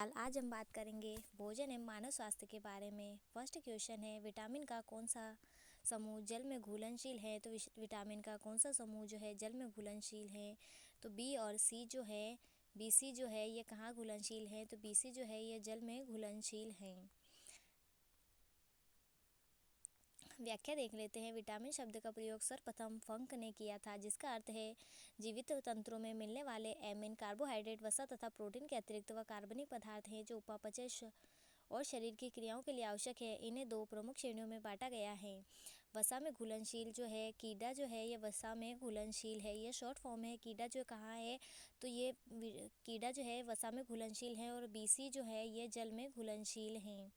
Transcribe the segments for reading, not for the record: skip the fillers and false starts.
आज हम बात करेंगे भोजन एवं मानव स्वास्थ्य के बारे में। फर्स्ट क्वेश्चन है, विटामिन का कौन सा समूह जल में घुलनशील है? तो विटामिन का कौन सा समूह जो है जल में घुलनशील है? तो बी और सी जो है, बी सी जो है ये कहाँ घुलनशील है? तो बी सी जो है ये जल में घुलनशील है। व्याख्या देख लेते हैं। विटामिन शब्द का प्रयोग सर्वप्रथम फंक ने किया था, जिसका अर्थ है जीवित तंत्रों में मिलने वाले एमिन, कार्बोहाइड्रेट, वसा तथा प्रोटीन के अतिरिक्त व कार्बनिक पदार्थ हैं जो उपापचय और शरीर की क्रियाओं के लिए आवश्यक है। इन्हें दो प्रमुख श्रेणियों में बांटा गया है। वसा में घुलनशील जो है कीड़ा जो है ये वसा में घुलनशील है, ये शॉर्ट फॉर्म है। कीड़ा जो कहाँ है? तो ये कीड़ा जो है वसा में घुलनशील है और बीसी जो है ये जल में घुलनशील है।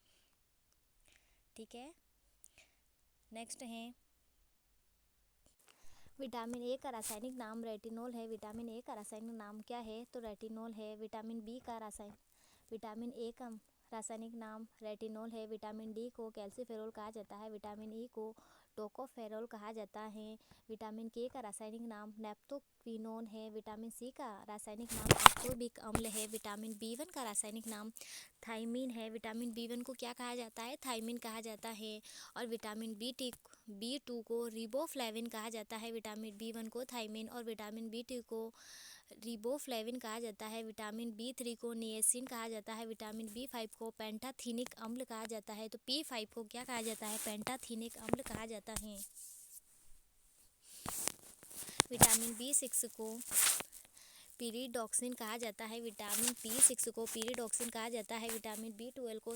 ठीक है, नेक्स्ट है विटामिन ए का रासायनिक नाम रेटिनॉल है। विटामिन ए का रासायनिक नाम क्या है? तो रेटिनॉल है। विटामिन ए का रासायनिक नाम रेटिनॉल है। विटामिन डी को कैल्सीफेरॉल कहा जाता है। विटामिन ई को टोकोफेरॉल कहा जाता है। विटामिन के का रासायनिक नाम नेप्टोक्विनोन है। विटामिन सी का रासायनिक नाम एस्कोर्बिक अम्ल है। विटामिन बी1 का रासायनिक नाम थायमीन है। विटामिन बी1 को क्या कहा जाता है? थायमीन कहा जाता है। और विटामिन बी2 को रिबोफ्लेविन कहा जाता है। विटामिन बी1 को थायमीन और विटामिन बी2 को रिबोफ्लेविन कहा जाता है। विटामिन बी3 को निएसिन कहा जाता है। विटामिन बी5 को पेंटाथीनिक अम्ल कहा जाता है। तो पी5 को क्या कहा जाता है? पेंटाथीनिक अम्ल कहा जाता है। विटामिन बी6 को पीरिडॉक्सिन कहा जाता है। विटामिन बी6 को पीरिडॉक्सिन कहा जाता है। विटामिन बी12 को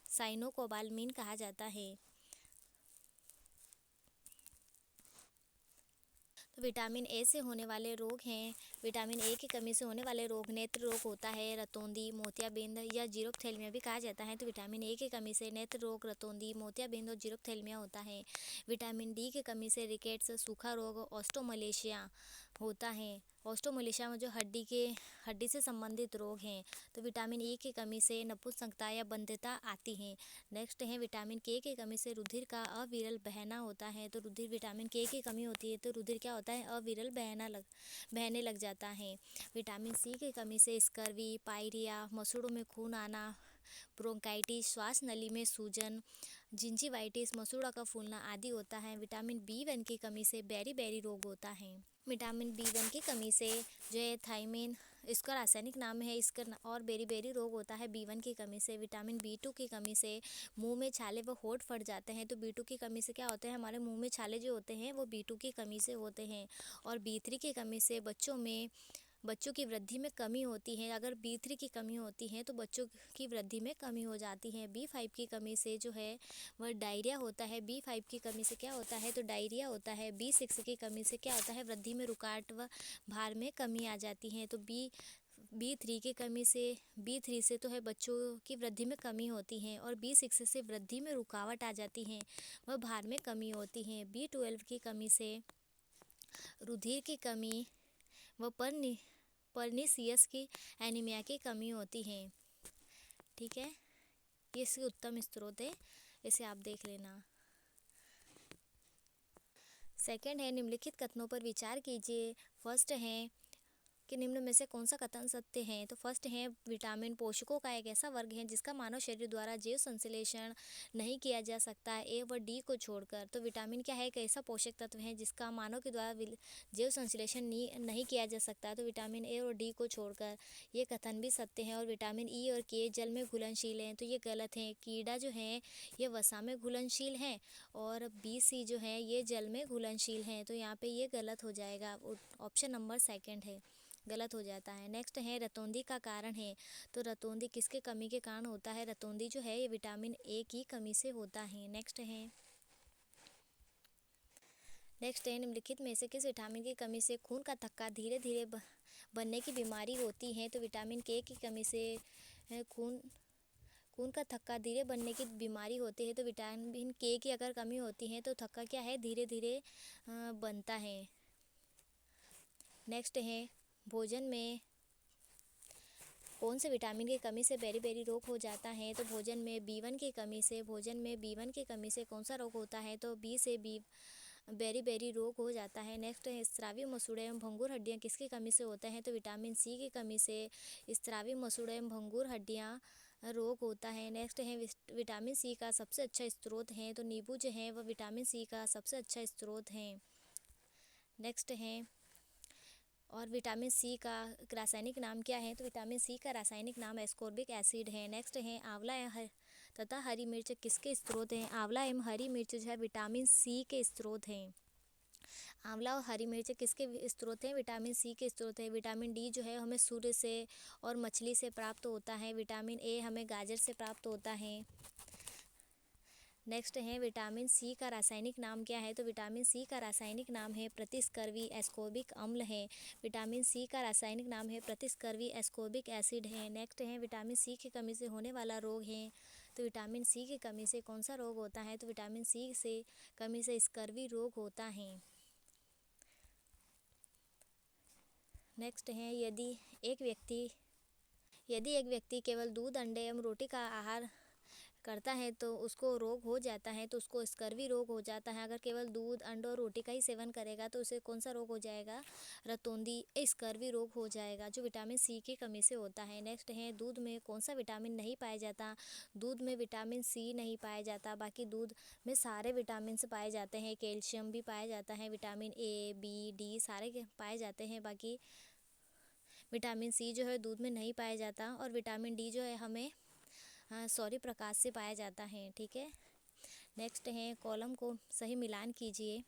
साइनोकोबालमिन कहा जाता है। तो विटामिन ए से होने वाले रोग हैं। विटामिन ए की कमी से होने वाले रोग नेत्र रोग होता है, रतौंधी, मोतियाबिंद या जीरोप्थेल्मिया भी कहा जाता है। तो विटामिन ए की कमी से नेत्र रोग, रतौंधी, मोतियाबिंद और जीरोप्थेल्मिया होता है। विटामिन डी की कमी से रिकेट्स, सूखा रोग, ऑस्टोमलेशिया होता है। ऑस्टोमलेशिया में जो हड्डी से संबंधित रोग हैं। तो विटामिन ई की कमी से नपुंसकता या बंध्यता आती है। नेक्स्ट है विटामिन के की कमी से रुधिर का अविरल बहना होता है। तो विटामिन के की कमी होती है तो रुधिर क्या होता है? अविरल बहने लग जाता है। विटामिन सी की कमी से स्कर्वी, पायरिया, मसूड़ों में खून आना, ब्रोंकाइटिस, श्वास नली में सूजन, जिंजीवाइटिस, मसूड़ा का फूलना आदि होता है। विटामिन बी1 की कमी से बेरी रोग होता है। विटामिन बी1 की कमी से जो है थायमीन, इसका रासायनिक नाम है, और बेरी रोग होता है बी1 की कमी से। विटामिन बी2 की कमी से मुंह में छाले व होंठ फट जाते हैं। तो बी2 की कमी से क्या होते हैं? हमारे मुंह में छाले जो होते हैं वो बी2 की कमी से होते हैं। और बी3 की कमी से बच्चों की वृद्धि में कमी होती है। अगर बी3 की कमी होती है तो बच्चों की वृद्धि में कमी हो जाती है। बी5 की कमी से जो है वह डायरिया होता है। बी5 की कमी से क्या होता है? तो डायरिया होता है। बी6 की कमी से क्या होता है? वृद्धि में रुकावट व भार में कमी आ जाती है। तो बी3 की कमी से, बी3 से तो है बच्चों की वृद्धि में कमी होती है और बी6 से वृद्धि में रुकावट आ जाती है, वह भार में कमी होती है। बी12 की कमी से रुधिर की कमी व परनीसियस की एनीमिया की कमी होती है। ठीक है, ये इसके उत्तम स्रोत है, इसे आप देख लेना। सेकंड है, निम्नलिखित कथनों पर विचार कीजिए। फर्स्ट है कि निम्न में से कौन सा कथन सत्य है? तो फर्स्ट है, विटामिन पोषकों का एक ऐसा वर्ग है जिसका मानव शरीर द्वारा जैव संश्लेषण नहीं किया जा सकता, ए व डी को छोड़कर। तो विटामिन क्या है? एक ऐसा पोषक तत्व है जिसका मानव के द्वारा जैव संश्लेषण नहीं किया जा सकता, तो विटामिन ए और डी को छोड़कर। ये कथन भी सत्य है। और विटामिन ई और के जल में घुलनशील हैं, तो ये गलत है। कीड़ा जो है ये वसा में घुलनशील है और बी सी जो है ये जल में घुलनशील हैं, तो यहाँ पे ये गलत हो जाएगा। ऑप्शन नंबर सेकंड है, गलत हो जाता है। नेक्स्ट है, रतौंधी का कारण है। तो रतौंधी किसके कमी के कारण होता है? रतौंधी जो है ये विटामिन ए की कमी से होता है। नेक्स्ट है निम्नलिखित में से किस विटामिन की कमी से खून का थक्का धीरे धीरे बनने की बीमारी होती है? तो विटामिन के की कमी से खून का थक्का धीरे बनने की बीमारी होती है। तो विटामिन के की अगर कमी होती है तो थक्का क्या है? धीरे धीरे बनता है। नेक्स्ट है, भोजन में कौन से विटामिन की कमी से बेरी रोग हो जाता है? तो भोजन में बी1 की कमी से कौन सा रोग होता है? तो बेरी रोग हो जाता है। नेक्स्ट है स्रावी मसूड़े एवं भंगुर हड्डियाँ किसकी कमी से होते हैं? तो विटामिन सी की कमी से स्रावी मसूड़े एवं भंगुर हड्डियाँ रोग होता है। नेक्स्ट है विटामिन सी का सबसे अच्छा स्रोत है, तो नींबू जो है वह विटामिन सी का सबसे अच्छा स्रोत है। नेक्स्ट है और विटामिन सी का रासायनिक नाम क्या है? तो विटामिन सी का रासायनिक नाम एस्कॉर्बिक एसिड है। नेक्स्ट है आंवला तथा हरी मिर्च किसके स्रोत हैं? आंवला एवं हरी मिर्च जो है विटामिन सी के स्रोत हैं। आंवला और हरी मिर्च किसके स्रोत हैं? विटामिन सी के स्रोत है। विटामिन डी जो है हमें सूर्य से और मछली से प्राप्त होता है। विटामिन ए हमें गाजर से प्राप्त होता है। नेक्स्ट है विटामिन सी का रासायनिक नाम क्या है? तो विटामिन सी का रासायनिक नाम है प्रतिस्कर्वी एस्कॉर्बिक अम्ल है। विटामिन सी का रासायनिक नाम है प्रतिस्कर्वी एस्कॉर्बिक एसिड है। नेक्स्ट है विटामिन सी की कमी से होने वाला रोग है, तो विटामिन सी की कमी से कौन सा रोग होता है? तो विटामिन सी से कमी से स्कर्वी रोग होता है। नेक्स्ट है यदि एक व्यक्ति केवल दूध, अंडे एवं रोटी का आहार करता है तो उसको रोग हो जाता है, तो उसको स्कर्वी रोग हो जाता है। अगर केवल दूध, अंडे और रोटी का ही सेवन करेगा तो उसे कौन सा रोग हो जाएगा? रतौंधी स्कर्वी रोग हो जाएगा, जो विटामिन सी की कमी से होता है। नेक्स्ट है दूध में कौन सा विटामिन नहीं पाया जाता? दूध में विटामिन सी नहीं पाया जाता, बाकी दूध में सारे विटामिन पाए जाते हैं। कैल्शियम भी पाया जाता है, विटामिन ए, बी, डी सारे पाए जाते हैं, बाकी विटामिन सी जो है दूध में नहीं पाया जाता। और विटामिन डी जो है हमें प्रकाश से पाया जाता है। ठीक है, नेक्स्ट है कॉलम को सही मिलान कीजिए।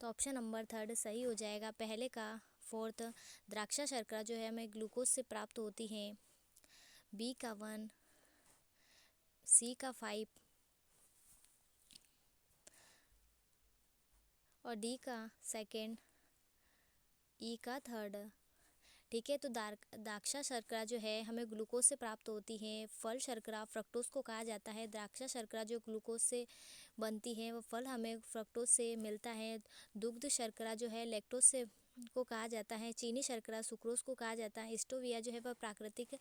तो ऑप्शन नंबर 3 सही हो जाएगा। पहले का 4 द्राक्षा शर्करा जो है हमें ग्लूकोज से प्राप्त होती है। बी का 1, सी का 5 और डी का 2, ई का 3। ठीक है, तो द्राक्षा शर्करा जो है हमें ग्लूकोज से प्राप्त होती है। फल शर्करा फ्रक्टोज को कहा जाता है। द्राक्षा शर्करा जो ग्लूकोज से बनती है वो फल हमें फ्रक्टोज से मिलता है। दुग्ध शर्करा जो है लैक्टोज से को कहा जाता है। चीनी शर्करा सुक्रोज को कहा जाता है। स्टोविया जो है वह प्राकृतिक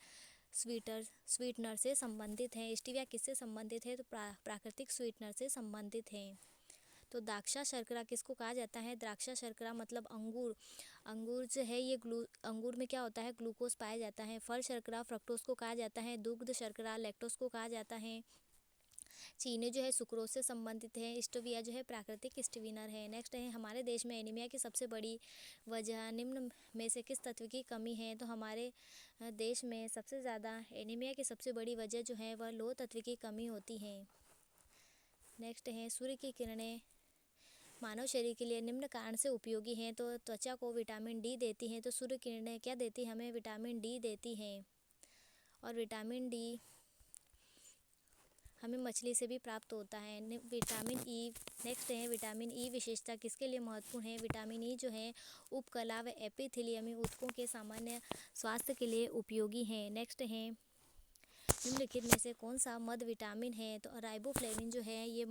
स्वीटनर से संबंधित है। स्टीविया किससे संबंधित है? तो प्राकृतिक स्वीटनर से संबंधित है। तो द्राक्षा शर्करा किसको कहा जाता है? द्राक्षा शर्करा मतलब अंगूर जो है ये अंगूर में क्या होता है? ग्लूकोज पाया जाता है। फल शर्करा फ्रक्टोज को कहा जाता है। दुग्ध शर्करा लैक्टोज को कहा जाता है। चीनी जो है सुक्रोज से संबंधित है। स्टोविया जो है प्राकृतिक स्टीविनर है। नेक्स्ट है हमारे देश में एनीमिया की सबसे बड़ी वजह निम्न में से किस तत्व की कमी है? तो हमारे देश में सबसे ज़्यादा एनीमिया की सबसे बड़ी वजह जो है वह लोह तत्व की कमी होती है। नेक्स्ट है सूर्य की किरणें मानव शरीर के लिए निम्न कारण से उपयोगी हैं। तो त्वचा को विटामिन डी देती हैं। तो सूर्य किरणें क्या देती हैं? हमें विटामिन डी देती हैं। और विटामिन डी हमें मछली से भी प्राप्त होता है। विटामिन ई नेक्स्ट है विटामिन ई विशेषता किसके लिए महत्वपूर्ण है? विटामिन ई जो है उपकला व एपिथेलियमी ऊतकों के सामान्य स्वास्थ्य के लिए उपयोगी है। नेक्स्ट है निम्नलिखित में से कौन सा मध विटामिन है? तो राइबोफ्लेविन जो है ये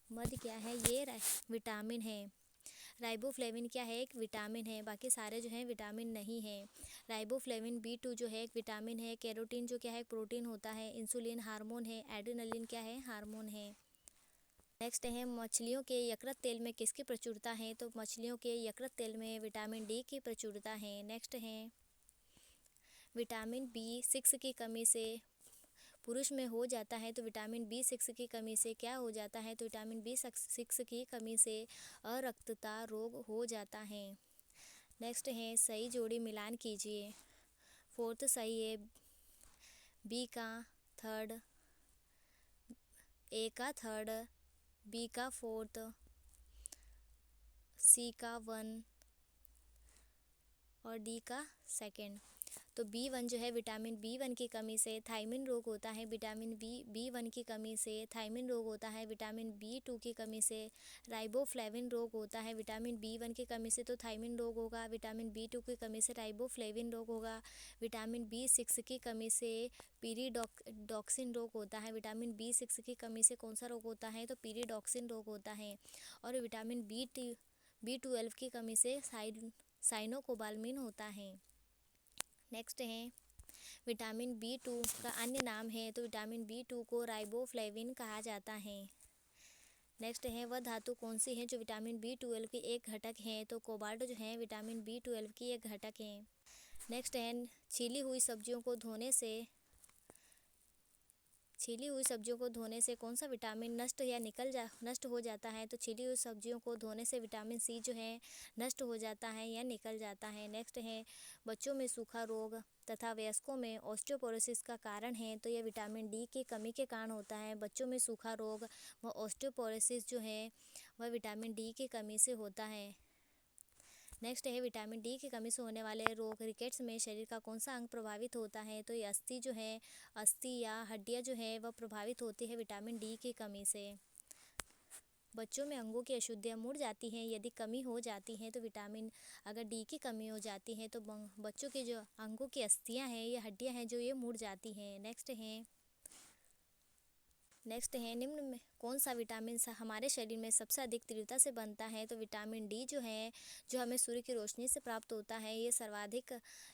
मध क्या है? ये विटामिन है। राइबोफ्लेविन क्या है? एक विटामिन है, बाकी सारे जो हैं विटामिन नहीं है। राइबोफ्लेविन B2 जो है एक विटामिन है। कैरोटीन जो क्या है? प्रोटीन होता है। इंसुलिन हार्मोन है। एड्रेनलिन क्या है? हार्मोन है। नेक्स्ट है मछलियों के यकृत तेल में किसकी प्रचुरता है? तो मछलियों के यकृत तेल में विटामिन डी की प्रचुरता है। नेक्स्ट है विटामिन B6 की कमी से पुरुष में हो जाता है। तो विटामिन B6 की कमी से क्या हो जाता है? तो विटामिन B6 की कमी से अरक्तता रोग हो जाता है। नेक्स्ट है सही जोड़ी मिलान कीजिए। 4 सही है। बी का 3, ए का 3, बी का 4, सी का 1 और डी का 2। तो B1 जो है विटामिन B1 की कमी से थायमिन रोग होता है। विटामिन B1 की कमी से थायमिन रोग होता है। विटामिन B2 की कमी से राइबोफ्लेविन रोग होता है। विटामिन B1 की कमी से तो थायमिन रोग होगा। विटामिन B2 की कमी से राइबोफ्लेविन रोग होगा। विटामिन B6 की कमी से पीरिडॉक्सिन रोग होता है। विटामिन B6 की कमी से कौन सा रोग होता है? तो पीरिडॉक्सिन रोग होता है। और विटामिन B12 की कमी से साइनोकोबालमिन होता है। नेक्स्ट है विटामिन B2 का अन्य नाम है। तो विटामिन B2 को राइबोफ्लेविन कहा जाता है। नेक्स्ट है वह धातु कौन सी है जो विटामिन B12 की एक घटक है, तो कोबाल्ट जो है विटामिन B12 की एक घटक है। नेक्स्ट है छीली हुई सब्जियों को धोने से कौन सा विटामिन नष्ट हो जाता है, तो छीली हुई सब्जियों को धोने से विटामिन C जो है नष्ट हो जाता है या निकल जाता है। नेक्स्ट है बच्चों में सूखा रोग तथा वयस्कों में ऑस्टियोपोरोसिस का कारण है, तो यह विटामिन D की कमी के कारण होता है। बच्चों में सूखा रोग व ऑस्टियोपोरोसिस जो है वह विटामिन D की कमी से होता है। नेक्स्ट है विटामिन D की कमी से होने वाले रोग। रिकेट्स में शरीर का कौन सा अंग प्रभावित होता है, तो ये अस्थि या हड्डियाँ जो है वह प्रभावित होती है विटामिन D की कमी से। बच्चों में अंगों की अशुद्धियाँ मुड़ जाती हैं यदि कमी हो जाती है, तो अगर D की कमी हो जाती है तो बच्चों के जो अंगों की अस्थियाँ हैं या हड्डियाँ हैं जो ये मुड़ जाती हैं। नेक्स्ट है निम्न में कौन सा विटामिन हमारे शरीर में सबसे अधिक तीव्रता से बनता है, तो विटामिन D जो है जो हमें सूर्य की रोशनी से प्राप्त होता है ये सर्वाधिक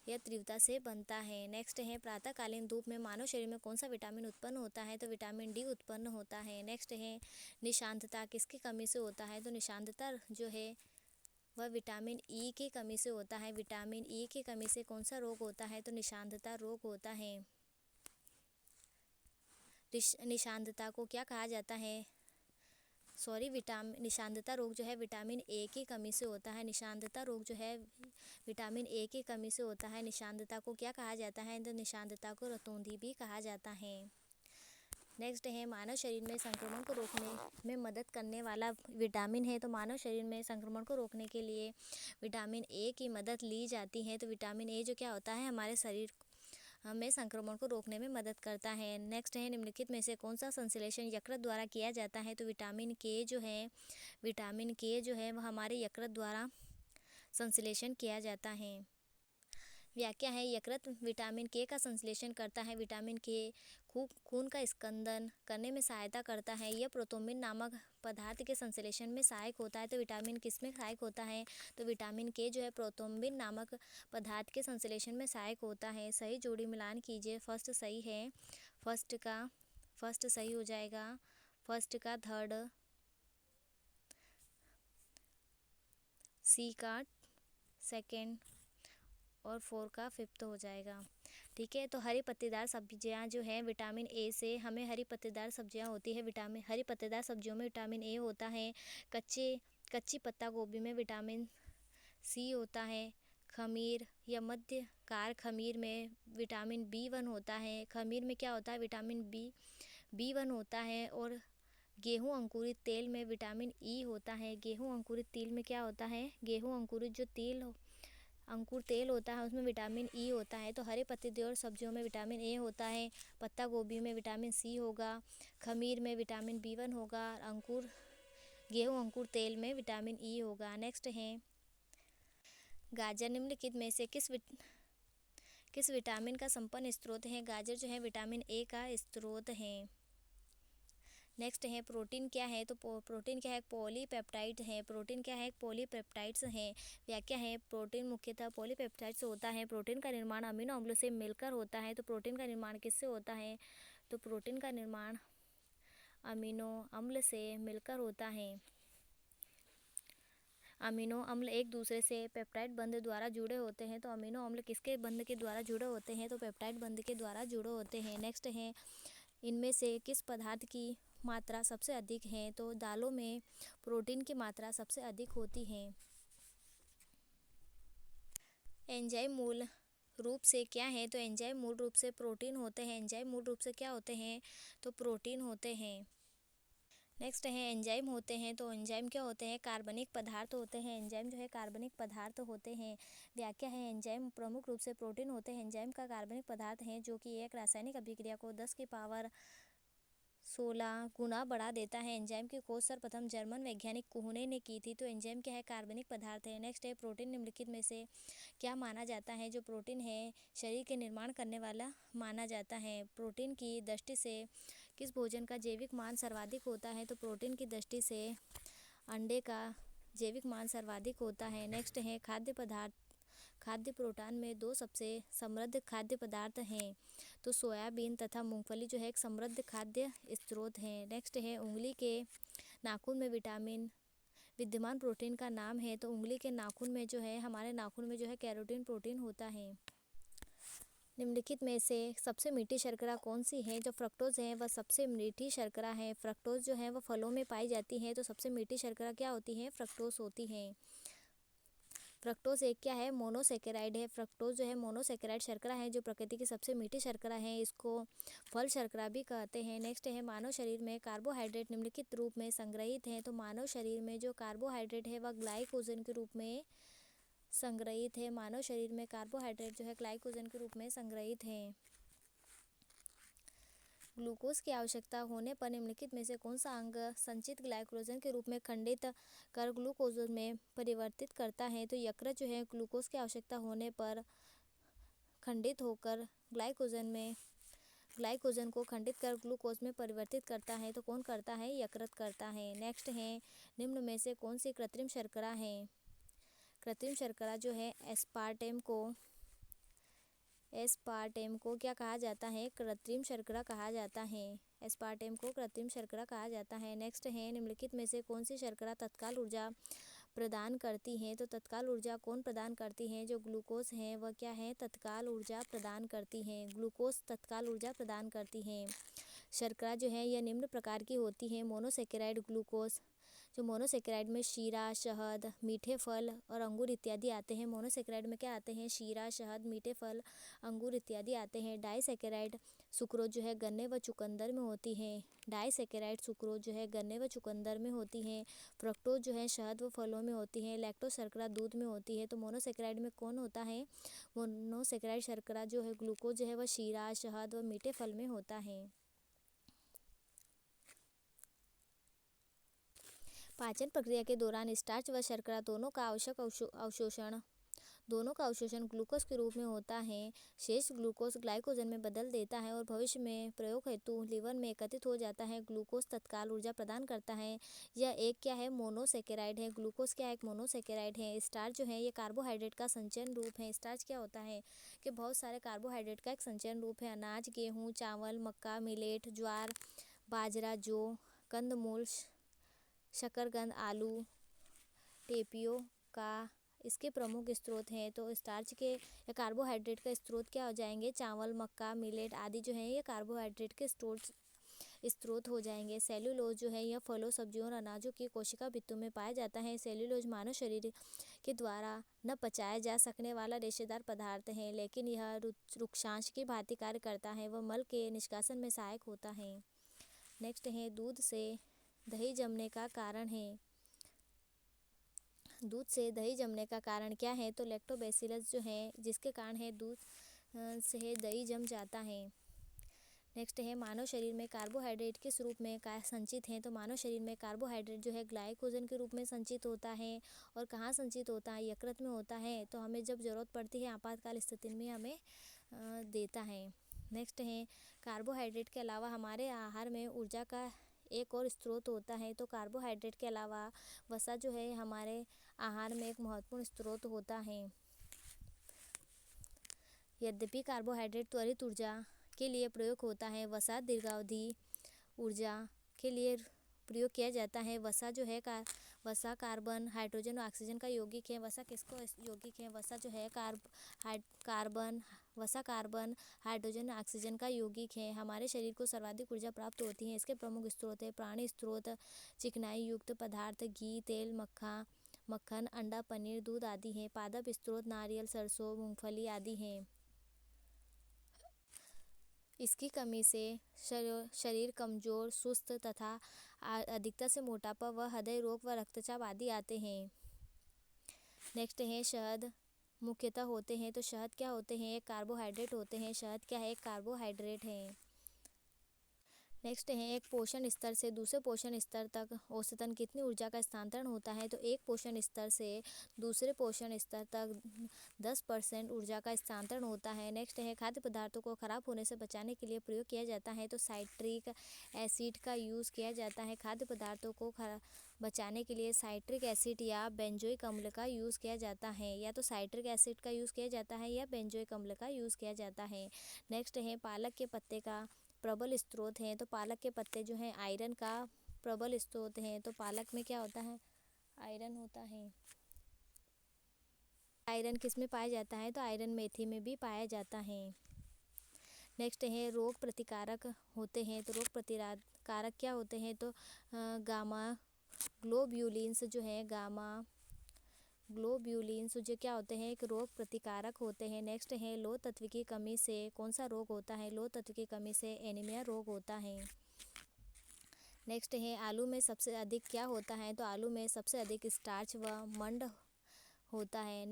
या तीव्रता से बनता है। नेक्स्ट है प्रातःकालीन धूप में मानव शरीर में कौन सा विटामिन उत्पन्न होता है, तो विटामिन D उत्पन्न होता है। नेक्स्ट है निशांतता किसकी कमी से होता है, तो निशांतता जो है वह विटामिन E की कमी से होता है। विटामिन E की कमी से कौन सा रोग होता है, तो निशांतता रोग होता है। निशांतता को क्या कहा जाता है, निशांतता रोग जो है विटामिन A की कमी से होता है। निशांतता रोग जो है विटामिन A की कमी से होता है। निशांतता को क्या कहा जाता है, तो निशांतता को रतौंधी भी कहा जाता है। नेक्स्ट है मानव शरीर में संक्रमण को रोकने में मदद करने वाला विटामिन है, तो मानव शरीर में संक्रमण को रोकने के लिए विटामिन A की मदद ली जाती है। तो विटामिन A जो क्या होता है हमारे शरीर हमें संक्रमण को रोकने में मदद करता है। नेक्स्ट है निम्नलिखित में से कौन सा संश्लेषण यकृत द्वारा किया जाता है, तो विटामिन के जो है वह हमारे यकृत द्वारा संश्लेषण किया जाता है। व्याख्या है यकृत विटामिन के का संश्लेषण करता है। विटामिन के खून का स्कंदन करने में सहायता करता है। यह प्रोथ्रोम्बिन नामक पदार्थ के संश्लेषण में सहायक होता है। तो विटामिन किस में सहायक होता है, तो विटामिन के जो है प्रोथ्रोम्बिन नामक पदार्थ के संश्लेषण में सहायक होता है। सही जोड़ी मिलान कीजिए। फर्स्ट सही है, फर्स्ट सही हो जाएगा, फर्स्ट का थर्ड, सी का सेकेंड और 4 का फिफ्थ हो जाएगा। ठीक है, तो हरी पत्तेदार सब्जियां जो है विटामिन ए से हमें हरी पत्तेदार सब्जियां होती है। हरी पत्तेदार सब्जियों में विटामिन ए होता है। कच्ची पत्ता गोभी में विटामिन सी होता है। खमीर या मध्यकार खमीर में विटामिन B1 होता है। खमीर में क्या होता है, विटामिन B1 होता है। और गेहूँ अंकुरित तेल में विटामिन E होता है। गेहूँ अंकुरित तेल में क्या होता है, गेहूँ अंकुरित जो अंकुर तेल होता है उसमें विटामिन E होता है। तो हरे पत्तेदार सब्जियों में विटामिन ए होता है। पत्ता गोभी में विटामिन सी होगा। खमीर में विटामिन B1 होगा। गेहूँ अंकुर तेल में विटामिन E होगा। नेक्स्ट है गाजर निम्नलिखित में से किस विटामिन का संपन्न स्रोत है। गाजर जो है विटामिन ए का स्रोत है। नेक्स्ट है प्रोटीन क्या है, तो प्रोटीन क्या है, पॉलीपेप्टाइड है। प्रोटीन क्या है, पॉलीपेप्टाइड्स हैं। व्याख्या है प्रोटीन मुख्यतः पॉलीपेप्टाइड्स होता है। प्रोटीन का निर्माण अमीनो अम्लों से मिलकर होता है। तो प्रोटीन का निर्माण किससे होता है, तो प्रोटीन का निर्माण अमीनो अम्ल से मिलकर होता है। अमीनो अम्ल एक दूसरे से पेप्टाइड बंध द्वारा जुड़े होते हैं। तो अमीनो अम्ल किसके बंध के द्वारा जुड़े होते हैं, तो पेप्टाइड बंध के द्वारा जुड़े होते हैं। नेक्स्ट है इनमें से किस पदार्थ की मात्रा सबसे अधिक है, तो दालों में प्रोटीन की मात्रा सबसे अधिक होती है। एंजाइम मूल रूप से क्या है, तो एंजाइम मूल रूप से प्रोटीन होते हैं। एंजाइम मूल रूप से क्या होते हैं, तो प्रोटीन होते हैं। नेक्स्ट है एंजाइम होते हैं, तो एंजाइम क्या होते हैं, कार्बनिक पदार्थ होते हैं। एंजाइम जो है कार्बनिक पदार्थ होते हैं। व्याख्या है एंजाइम प्रमुख रूप से प्रोटीन होते हैं। एंजाइम का कार्बनिक पदार्थ है जो कि एक रासायनिक अभिक्रिया को 10 की पावर 16 गुना बढ़ा देता है। एंजाइम की खोज सर्वप्रथम जर्मन वैज्ञानिक कुहने ने की थी। तो एंजाइम क्या है, कार्बनिक पदार्थ है। नेक्स्ट है प्रोटीन निम्नलिखित में से क्या माना जाता है, जो प्रोटीन है शरीर के निर्माण करने वाला माना जाता है। प्रोटीन की दृष्टि से किस भोजन का जैविक मान सर्वाधिक होता है, तो प्रोटीन की दृष्टि से अंडे का जैविक मान सर्वाधिक होता है। नेक्स्ट है खाद्य प्रोटीन में दो सबसे समृद्ध खाद्य पदार्थ हैं, तो सोयाबीन तथा मूंगफली जो है एक समृद्ध खाद्य स्रोत है। नेक्स्ट है उंगली के नाखून में विटामिन विद्यमान प्रोटीन का नाम है, तो उंगली के नाखून में जो है, हमारे नाखून में जो है केराटिन प्रोटीन होता है। निम्नलिखित में से सबसे मीठी शर्करा कौन सी है? जो फ्रक्टोज है वह सबसे मीठी शर्करा है। फ्रक्टोज जो है वह फलों में पाई जाती है, तो सबसे मीठी शर्करा क्या होती है? फ्रक्टोज होती है। फ्रक्टोज एक क्या है? मोनोसेकेराइड है। फ्रक्टोज जो है मोनोसेकेराइड शर्करा है, जो प्रकृति की सबसे मीठी शर्करा है। इसको फल शर्करा भी कहते हैं। नेक्स्ट है, मानव शरीर में कार्बोहाइड्रेट निम्नलिखित रूप में संग्रहित है। तो मानव शरीर में जो कार्बोहाइड्रेट है वह ग्लाइकोजन के रूप में संग्रहित है। मानव शरीर में कार्बोहाइड्रेट जो है ग्लाइकोजन के रूप में संग्रहित है। ग्लूकोज की आवश्यकता होने पर निम्नलिखित में से कौन सा अंग संचित ग्लाइकोजन के रूप में खंडित कर ग्लूकोज में परिवर्तित करता है? तो यकृत जो है ग्लूकोज की आवश्यकता होने पर खंडित होकर ग्लाइकोजन को खंडित कर ग्लूकोज में परिवर्तित करता है। तो कौन करता है? यकृत करता है। नेक्स्ट है, निम्न में से कौन सी कृत्रिम शर्करा है? कृत्रिम शर्करा जो है एस्पार्टेम को क्या कहा जाता है? कृत्रिम शर्करा कहा जाता है। एस्पार्टेम को कृत्रिम शर्करा कहा जाता है। नेक्स्ट है, निम्नलिखित में से कौन सी शर्करा तत्काल ऊर्जा प्रदान करती है? तो तत्काल ऊर्जा कौन प्रदान करती है? जो ग्लूकोज है वह क्या है? तत्काल ऊर्जा प्रदान करती है। ग्लूकोज तत्काल ऊर्जा प्रदान करती है। शर्करा जो है यह निम्न प्रकार की होती है। मोनोसेकेराइड ग्लूकोज, जो मोनोसेकेराइड में शीरा, शहद, मीठे फल और अंगूर इत्यादि आते हैं। मोनोसेकेराइड में क्या आते हैं? शीरा, शहद, मीठे फल, अंगूर इत्यादि आते हैं। डाइसेकेराइड सुक्रोज जो है गन्ने व चुकंदर में होती है। डाइसेकेराइड सुक्रोज जो है गन्ने व चुकंदर में होती है। फ्रक्टोज जो है शहद व फलों में होती है। लैक्टोज शर्करा दूध में होती है। तो मोनोसेकेराइड में कौन होता है? मोनोसेकेराइड शर्करा जो है ग्लूकोज जो है वह शीरा, शहद व मीठे फल में होता है। पाचन प्रक्रिया के दौरान स्टार्च व शर्करा दोनों का अवशोषण ग्लूकोज के रूप में होता है। शेष ग्लूकोज ग्लाइकोजन में बदल देता है और भविष्य में प्रयोग हेतु लीवर में एकत्रित हो जाता है। ग्लूकोज तत्काल ऊर्जा प्रदान करता है। यह एक क्या है? मोनोसेकेराइड है। ग्लूकोज क्या है? एक मोनोसेकेराइड है। स्टार्च जो है ये कार्बोहाइड्रेट का संचयन रूप है। स्टार्च क्या होता है? कि बहुत सारे कार्बोहाइड्रेट का एक संचयन रूप है। अनाज, गेहूँ, चावल, मक्का, मिलेट, ज्वार, बाजरा, जौ, कंदमूल, शकरकंद, आलू, टेपियोका इसके प्रमुख स्रोत हैं। तो स्टार्च के या कार्बोहाइड्रेट का स्रोत क्या हो जाएंगे? चावल, मक्का, मिलेट आदि जो है ये कार्बोहाइड्रेट के स्रोत हो जाएंगे। सेल्यूलोज जो है यह फलों, सब्जियों और अनाजों की कोशिका भित्तों में पाया जाता है। सेल्यूलोज मानव शरीर के द्वारा न पचाया जा सकने वाला रेशेदार पदार्थ है, लेकिन यह रुक्षांश की भांति कार्य करता है। वह मल के निष्कासन में सहायक होता है। नेक्स्ट है, दूध से दही जमने का कारण है। दूध से दही जमने का कारण क्या है? तो लैक्टोबैसिलस जो है जिसके कारण है दूध से दही जम जाता है। नेक्स्ट है, मानव शरीर में कार्बोहाइड्रेट किस रूप में संचित है? तो मानव शरीर में कार्बोहाइड्रेट जो है ग्लाइकोजन के रूप में संचित होता है। और कहाँ संचित होता है? यकृत में होता है। तो हमें जब ज़रूरत पड़ती है आपातकाल स्थिति में हमें देता है। नेक्स्ट है, कार्बोहाइड्रेट के अलावा हमारे आहार में ऊर्जा का एक और स्रोत होता है। तो कार्बोहाइड्रेट के अलावा वसा जो है हमारे आहार में एक महत्वपूर्ण स्रोत होता है। यद्यपि कार्बोहाइड्रेट त्वरित ऊर्जा के लिए प्रयोग होता है, वसा दीर्घावधि ऊर्जा के लिए प्रयोग किया जाता है। वसा जो है वसा कार्बन, हाइड्रोजन और ऑक्सीजन का यौगिक है। वसा किसको यौगिक है? वसा जो है वसा कार्बन, हाइड्रोजन, ऑक्सीजन का यौगिक है। हमारे शरीर को सर्वाधिक ऊर्जा प्राप्त होती है। इसके प्रमुख स्रोत है प्राणी स्रोत, चिकनाई युक्त पदार्थ, घी, तेल, मक्खन, अंडा, पनीर, दूध आदि हैं। पादप स्रोत नारियल, सरसों, मूंगफली आदि हैं। इसकी कमी से शरीर कमजोर, सुस्त तथा अधिकता से मोटापा व हृदय रोग व रक्तचाप आदि आते हैं। नेक्स्ट है, शहद मुख्यतः होते हैं। तो शहद क्या होते हैं? एक कार्बोहाइड्रेट होते हैं। शहद क्या है? एक कार्बोहाइड्रेट है। नेक्स्ट है, एक पोषण स्तर से दूसरे पोषण स्तर तक औसतन कितनी ऊर्जा का स्थानांतरण होता है? तो एक पोषण स्तर से दूसरे पोषण स्तर तक 10% ऊर्जा का स्थानांतरण होता है। नेक्स्ट है, खाद्य पदार्थों को खराब होने से बचाने के लिए प्रयोग किया जाता है। तो साइट्रिक एसिड का यूज़ किया जाता है। खाद्य पदार्थों को बचाने के लिए साइट्रिक एसिड या बेंजोइक अम्ल का यूज़ किया जाता है। या तो साइट्रिक एसिड का यूज़ किया जाता है या बेंजोइक अम्ल का यूज़ किया जाता है। नेक्स्ट है, पालक के पत्ते का प्रबल स्रोत है। तो पालक के पत्ते जो हैं आयरन का प्रबल स्रोत हैं। तो पालक में क्या होता है, आयरन होता है। आयरन किस में पाया जाता है, तो आयरन मेथी में भी पाया जाता है। नेक्स्ट है रोग प्रतिकारक होते हैं। तो रोग प्रतिकारक क्या होते हैं, तो गामा ग्लोब्यूलिन्स जो है, गामा ग्लोब्यूलिन्स जो क्या होते हैं, एक रोग प्रतिकारक होते हैं। नेक्स्ट है लोह तत्व की कमी से कौन सा रोग होता है, लोह तत्व की कमी से एनीमिया रोग होता है। नेक्स्ट है आलू में सबसे अधिक क्या होता है, तो आलू में सबसे अधिक स्टार्च व मंड होता है।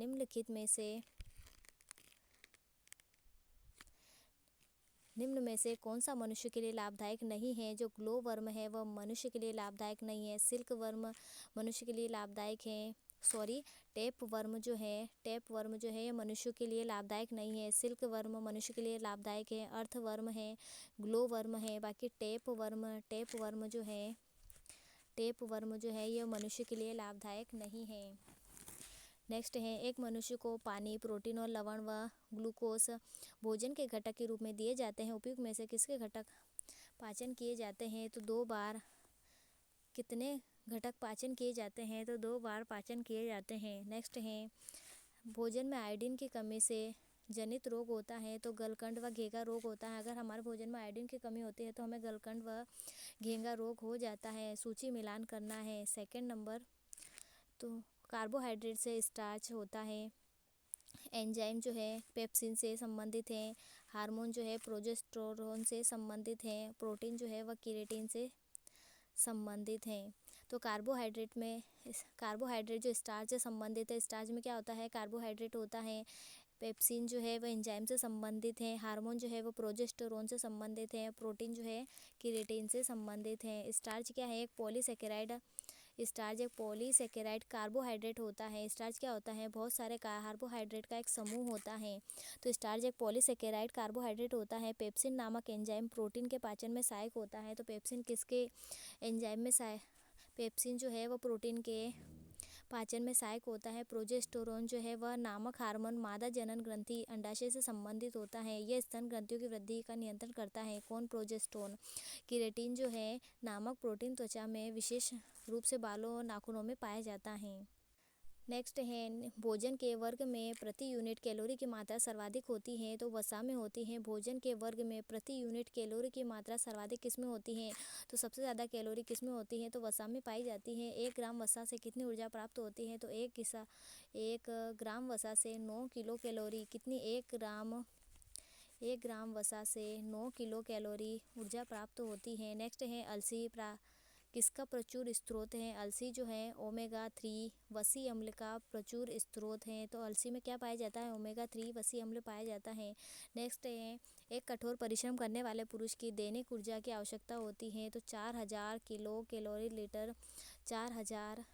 निम्न में से कौन सा मनुष्य के लिए लाभदायक नहीं है, जो ग्लो वर्म है वह मनुष्य के लिए लाभदायक नहीं है। सिल्क वर्म मनुष्य के लिए लाभदायक है, टेप वर्म जो है ये मनुष्य के लिए लाभदायक नहीं है। सिल्क वर्म मनुष्य के लिए लाभदायक है। अर्थ वर्म है, ग्लो वर्म है। बाकी टेप वर्म जो है ये मनुष्य के लिए लाभदायक नहीं है। नेक्स्ट है एक मनुष्य को पानी, प्रोटीन और लवण व ग्लूकोज भोजन के घटक के रूप में दिए जाते हैं। उपयुक्त में से किसके घटक पाचन किए जाते हैं, तो 2 बार। कितने घटक पाचन किए जाते हैं, तो 2 बार पाचन किए जाते हैं। नेक्स्ट है भोजन में आयोडीन की कमी से जनित रोग होता है, तो गलकंड व घेंघा रोग होता है। अगर हमारे भोजन में आयोडीन की कमी होती है तो हमें गलकंड व घेंघा रोग हो जाता है। सूची मिलान करना है। सेकंड नंबर, तो कार्बोहाइड्रेट से स्टार्च होता है। एंजाइम जो है पेप्सिन से संबंधित है। हार्मोन जो है प्रोजेस्टेरोन से संबंधित है। प्रोटीन जो है वह केराटिन से संबंधित है। तो कार्बोहाइड्रेट जो स्टार्च से संबंधित है, स्टार्च में क्या होता है, कार्बोहाइड्रेट होता है। पेप्सिन जो है वह एंजाइम से संबंधित है। हार्मोन जो है वो प्रोजेस्टेरोन से संबंधित है। प्रोटीन जो है केराटिन से संबंधित है। स्टार्च क्या है, एक पॉलीसेकेराइड कार्बोहाइड्रेट होता है। स्टार्च क्या होता है, बहुत सारे कार्बोहाइड्रेट का एक समूह होता है। तो स्टार्च एक पॉलीसेकेराइड कार्बोहाइड्रेट होता है। पेप्सिन नामक एंजाइम प्रोटीन के पाचन में सहायक होता है। तो पेप्सिन किसके एंजाइम में पेप्सिन जो है वो प्रोटीन के पाचन में सहायक होता है। प्रोजेस्टेरोन जो है वह नामक हार्मोन मादा जनन ग्रंथि अंडाशय से संबंधित होता है। यह स्तन ग्रंथियों की वृद्धि का नियंत्रण करता है। कौन, प्रोजेस्टेरोन। केराटिन जो है नामक प्रोटीन त्वचा में विशेष रूप से बालों और नाखूनों में पाया जाता है। नेक्स्ट है भोजन के वर्ग में प्रति यूनिट कैलोरी की मात्रा सर्वाधिक होती है, तो वसा में होती है। भोजन के वर्ग में प्रति यूनिट कैलोरी की मात्रा सर्वाधिक किस में होती है, तो सबसे ज़्यादा कैलोरी किस में होती है, तो वसा में पाई जाती है। 1 ग्राम वसा से कितनी ऊर्जा प्राप्त होती है, तो 1 ग्राम वसा से 9 किलो कैलोरी। कितनी, 1 ग्राम वसा से 9 किलो कैलोरी ऊर्जा प्राप्त होती है। नेक्स्ट है अलसी किसका प्रचुर स्रोत है, अलसी जो है ओमेगा 3 वसी अम्ल का प्रचुर स्रोत है। तो अलसी में क्या पाया जाता है, ओमेगा 3 वसी अम्ल पाया जाता है। नेक्स्ट है एक कठोर परिश्रम करने वाले पुरुष की दैनिक ऊर्जा की आवश्यकता होती है, तो 4000 kilo calorie litre 4000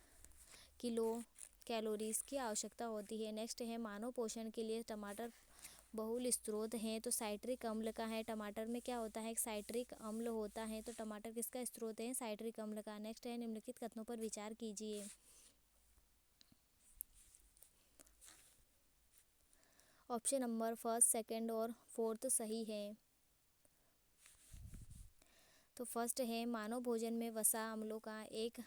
kilo calories की आवश्यकता होती है। नेक्स्ट है मानव पोषण के लिए टमाटर बहुल स्रोत हैं, तो साइट्रिक अम्ल का है। टमाटर में क्या होता है, एक साइट्रिक अम्ल होता है। तो टमाटर किसका स्रोत है, साइट्रिक अम्ल का। नेक्स्ट है निम्नलिखित कथनों पर विचार कीजिए। ऑप्शन नंबर फर्स्ट, सेकंड और फोर्थ सही है। तो फर्स्ट है मानव भोजन में वसा अम्लों का एक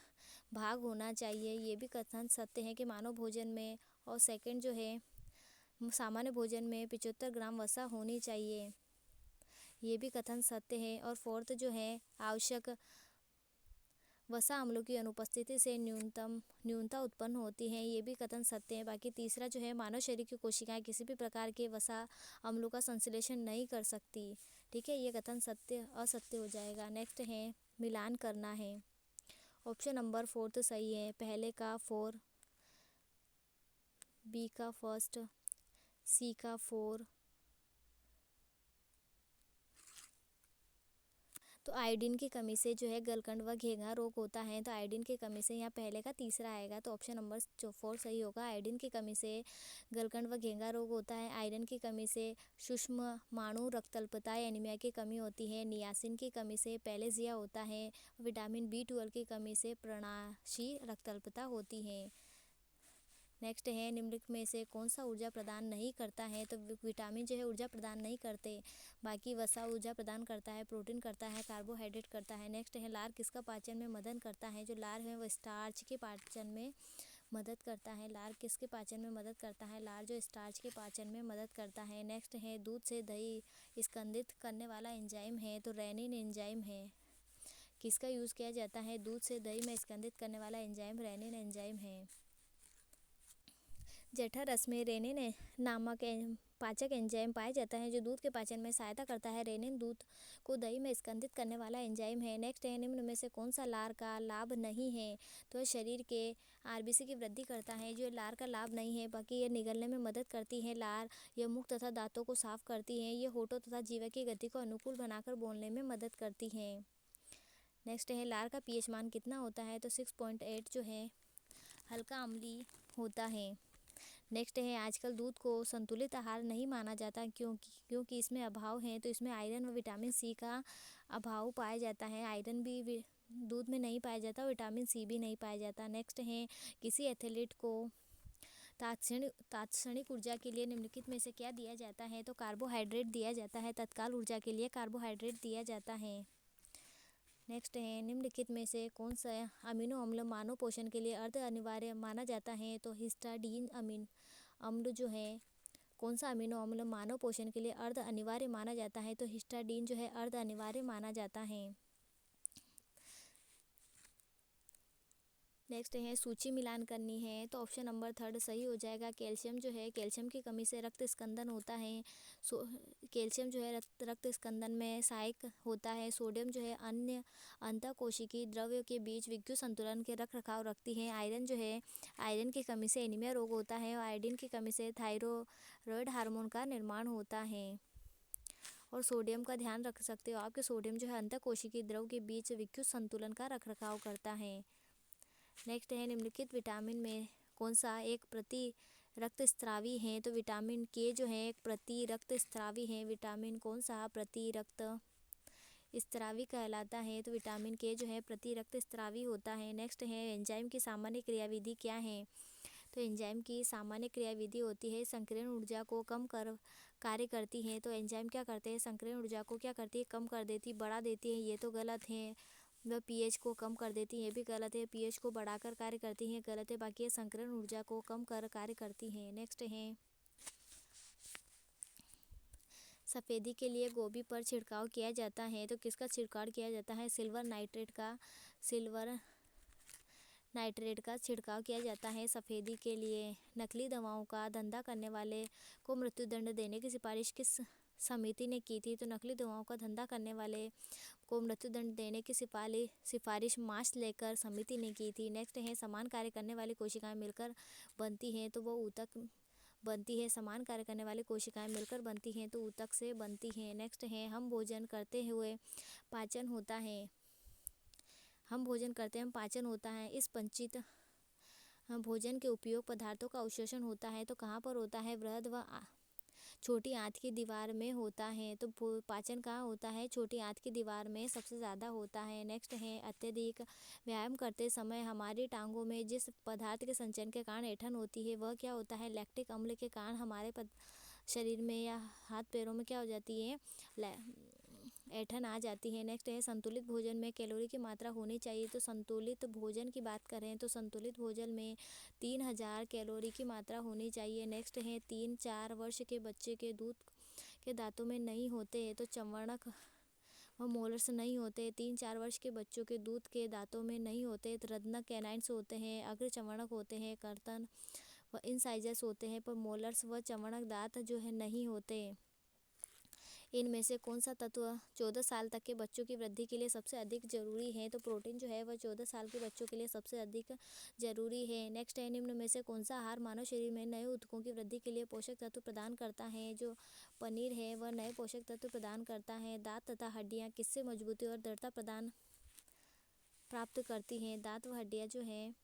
भाग होना चाहिए, ये भी कथन सत्य है कि मानव भोजन में। और सेकंड जो है सामान्य भोजन में 75 ग्राम वसा होनी चाहिए, ये भी कथन सत्य है। और फोर्थ जो है आवश्यक वसा अम्लों की अनुपस्थिति से न्यूनता उत्पन्न होती है, ये भी कथन सत्य है। बाकी तीसरा जो है मानव शरीर की कोशिकाएं किसी भी प्रकार के वसा अम्लों का संश्लेषण नहीं कर सकती, ठीक है, ये कथन असत्य हो जाएगा। नेक्स्ट है मिलान करना है। ऑप्शन नंबर फोर्थ सही है, पहले का 4, बी का फर्स्ट, सी का 4। तो आयोडीन की कमी से जो है गलकंड व घेंघा रोग होता है, तो आयोडीन की कमी से यहाँ पहले का तीसरा आएगा, तो ऑप्शन नंबर 4 सही होगा। आयोडीन की कमी से गलकंड व घेंघा रोग होता है। आयरन की कमी से सूक्ष्म माणु रक्तल्पता या एनीमिया की कमी होती है। नियासिन की कमी से पैलेजिया होता है। विटामिन B12 की कमी से प्रणाशी रक्तल्पता होती है। नेक्स्ट है निम्नलिखित में से कौन सा ऊर्जा प्रदान नहीं करता है, तो विटामिन जो है ऊर्जा प्रदान नहीं करते, बाकी वसा ऊर्जा प्रदान करता है, प्रोटीन करता है, कार्बोहाइड्रेट करता है। नेक्स्ट है लार किसका पाचन में मदद करता है, जो लार है वह स्टार्च के पाचन में मदद करता है। लार किसके पाचन में मदद करता है, लार जो स्टार्च के पाचन में मदद करता है। नेक्स्ट है दूध से दही स्कंदित करने वाला एंजाइम है, तो रेनिन एंजाइम है। किसका यूज़ किया जाता है, दूध से दही में स्कंदित करने वाला एंजाइम रेनिन एंजाइम है। जठर रस में रेनिन नामक पाचक एंजाइम पाया जाता है, जो दूध के पाचन में सहायता करता है। रेनिन दूध को दही में स्कंदित करने वाला एंजाइम है। नेक्स्ट है निम्न में से कौन सा लार का लाभ नहीं है, तो शरीर के आरबीसी की वृद्धि करता है, जो लार का लाभ नहीं है, बाकी ये निगलने में मदद करती है। लार यह मुख तथा दांतों को साफ करती है, ये होठों तथा जीवा की गति को अनुकूल बनाकर बोलने में मदद करती है। नेक्स्ट है लार का पीएच मान कितना होता है, तो 6.8 जो है हल्का अम्लीय होता है। नेक्स्ट है आजकल दूध को संतुलित आहार नहीं माना जाता, क्योंकि इसमें अभाव है, तो इसमें आयरन व विटामिन सी का अभाव पाया जाता है। आयरन भी दूध में नहीं पाया जाता, विटामिन सी भी नहीं पाया जाता। नेक्स्ट है किसी एथलीट को तात्क्षणिक ऊर्जा के लिए निम्नलिखित में से क्या दिया जाता है, तो कार्बोहाइड्रेट दिया जाता है। तत्काल ऊर्जा के लिए कार्बोहाइड्रेट दिया जाता है। नेक्स्ट है निम्नलिखित में से कौन सा अमीनो अम्ल मानव पोषण के लिए अर्ध अनिवार्य माना जाता है, तो हिस्टाडीन अम्ल जो है कौन सा अमीनो अम्ल मानव पोषण के लिए अर्ध अनिवार्य माना जाता है, तो हिस्टाडीन जो है अर्ध अनिवार्य माना जाता है। नेक्स्ट है सूची मिलान करनी है, तो ऑप्शन नंबर 3 सही हो जाएगा। कैल्शियम जो है, कैल्शियम की कमी से रक्त स्कंदन होता है। कैल्शियम जो है रक्त स्कंदन में सहायक होता है। सोडियम जो है अन्य अंतःकोशिकीय द्रव्यों के बीच विद्युत संतुलन के रख रखाव रखती है। आयरन जो है, आयरन की कमी से एनीमिया रोग होता है, और आयोडीन की कमी से थायराइड हार्मोन का निर्माण होता है। और सोडियम का ध्यान रख सकते हो आपके, सोडियम जो है अंतःकोशिकीय द्रव के बीच विद्युत संतुलन का रख रखाव करता है। नेक्स्ट है निम्नलिखित विटामिन में कौन सा एक प्रति रक्तस्रावी है, तो विटामिन के जो है एक प्रति रक्तस्रावी है। विटामिन कौन सा प्रति रक्त स्रावी कहलाता है, तो विटामिन के जो है प्रति रक्तस्रावी होता है। नेक्स्ट है एंजाइम की सामान्य क्रियाविधि क्या है, तो एंजाइम की सामान्य क्रियाविधि होती है संकीर्ण ऊर्जा को कम कर कार्य करती है। तो एंजाइम क्या करते हैं, संकीर्ण ऊर्जा को क्या करती है, कम कर देती, बढ़ा देती है, ये तो गलत है। वह पीएच को कम कर देती है, ये भी गलत है। पीएच को बढ़ाकर कार्य करती हैं, गलत है। बाकी ये संकीर्ण ऊर्जा को कम कर कार्य करती हैं। नेक्स्ट है सफ़ेदी के लिए गोभी पर छिड़काव किया जाता है, तो किसका छिड़काव किया जाता है, सिल्वर नाइट्रेट का छिड़काव किया जाता है सफ़ेदी के लिए। नकली दवाओं का धंधा करने वाले को मृत्युदंड देने की सिफारिश किस समिति ने की थी, तो नकली दवाओं का धंधा करने वाले को मृत्युदंड देने की सिफारिश मार्च लेकर समिति ने की थी। नेक्स्ट है समान कार्य करने वाली कोशिकाएं मिलकर बनती हैं, तो वो ऊतक बनती है। समान कार्य करने वाली कोशिकाएं मिलकर बनती हैं, तो ऊतक से बनती हैं। नेक्स्ट है हम भोजन करते हुए पाचन होता है, हम भोजन करते हैं पाचन होता है। इस पंचित भोजन के उपयोग पदार्थों का अवशोषण होता है, तो कहाँ पर होता है, बृहद व छोटी आंत की दीवार में होता है। तो पाचन कहाँ होता है, छोटी आंत की दीवार में सबसे ज़्यादा होता है। नेक्स्ट है अत्यधिक व्यायाम करते समय हमारी टांगों में जिस पदार्थ के संचयन के कारण ऐंठन होती है, वह क्या होता है, लैक्टिक अम्ल के कारण हमारे शरीर में या हाथ पैरों में क्या हो जाती है, ऐंठन आ जाती है। नेक्स्ट है संतुलित भोजन में कैलोरी की मात्रा होनी चाहिए, तो संतुलित भोजन की बात करें तो संतुलित भोजन में 3000 कैलोरी की मात्रा होनी चाहिए। नेक्स्ट है 3-4 वर्ष के बच्चे के दूध के दांतों में नहीं होते हैं, तो चंवणक व मोलर्स नहीं होते। 3-4 वर्ष के बच्चों के दूध के दांतों में नहीं होते, रत्नक कैनाइन्स होते हैं, अग्र चंवणक होते हैं, कर्तन व इंसाइजर्स होते हैं, पर मोलर्स व चंवणक दांत जो है नहीं होते। इनमें से कौन सा तत्व 14 साल तक के बच्चों की वृद्धि के लिए सबसे अधिक जरूरी है, तो प्रोटीन जो है वह 14 साल के बच्चों के लिए सबसे अधिक जरूरी है। नेक्स्ट है निम्न में से कौन सा आहार मानव शरीर में नए ऊतकों की वृद्धि के लिए पोषक तत्व प्रदान करता है, जो पनीर है वह नए पोषक तत्व प्रदान करता है। दांत तथा हड्डियाँ किससे मजबूती और दृढ़ता प्राप्त करती हैं, दांत व हड्डियाँ जो है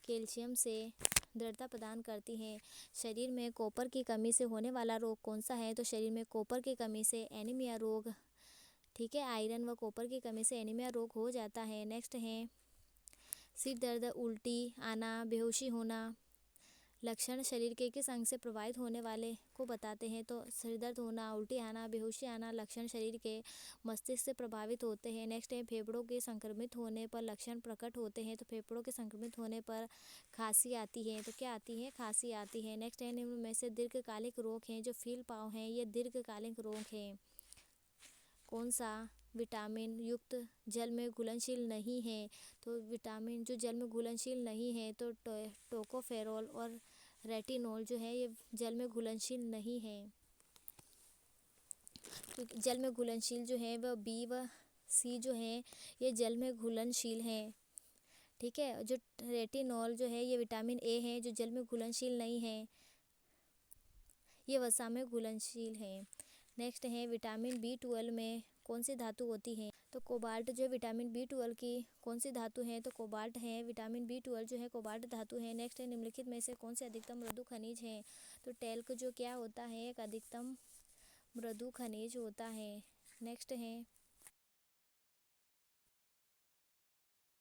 कैल्शियम से दृढ़ता प्रदान करती हैं। शरीर में कॉपर की कमी से होने वाला रोग कौन सा है, तो शरीर में कॉपर की कमी से एनीमिया रोग, ठीक है, आयरन व कॉपर की कमी से एनीमिया रोग हो जाता है। नेक्स्ट है सिर दर्द, उल्टी आना, बेहोशी होना। लक्षण शरीर के किस अंग से प्रभावित होने वाले को बताते हैं? तो सिर दर्द होना, उल्टी आना, बेहोशी आना लक्षण शरीर के मस्तिष्क से प्रभावित होते हैं। नेक्स्ट है फेफड़ों के संक्रमित होने पर लक्षण प्रकट होते हैं। तो फेफड़ों के संक्रमित होने पर खांसी आती है। तो क्या आती है? खांसी आती है। नेक्स्ट है निम्न में से दीर्घकालिक रोग हैं जो फील पाव हैं, ये दीर्घकालिक रोग हैं। कौन सा विटामिन युक्त जल में घुलनशील नहीं है? तो विटामिन जो जल में घुलनशील नहीं है तो टोकोफेरोल और रेटिनॉल जो है ये जल में घुलनशील नहीं है। क्योंकि जल में घुलनशील जो है वह बी व सी जो है ये जल में घुलनशील हैं। ठीक है, जो रेटिनॉल जो है ये विटामिन ए है जो जल में घुलनशील नहीं है, ये वसा में घुलनशील है। नेक्स्ट है विटामिन B12 में कौन सी धातु होती है? तो कोबाल्ट जो विटामिन B12 की कौन सी धातु है? तो कोबाल्ट है। विटामिन B12 जो है कोबाल्ट धातु है। नेक्स्ट है निम्नलिखित में से कौन से अधिकतम मृदु खनिज है? तो टेल्क जो क्या होता है? एक अधिकतम मृदु खनिज होता है। नेक्स्ट है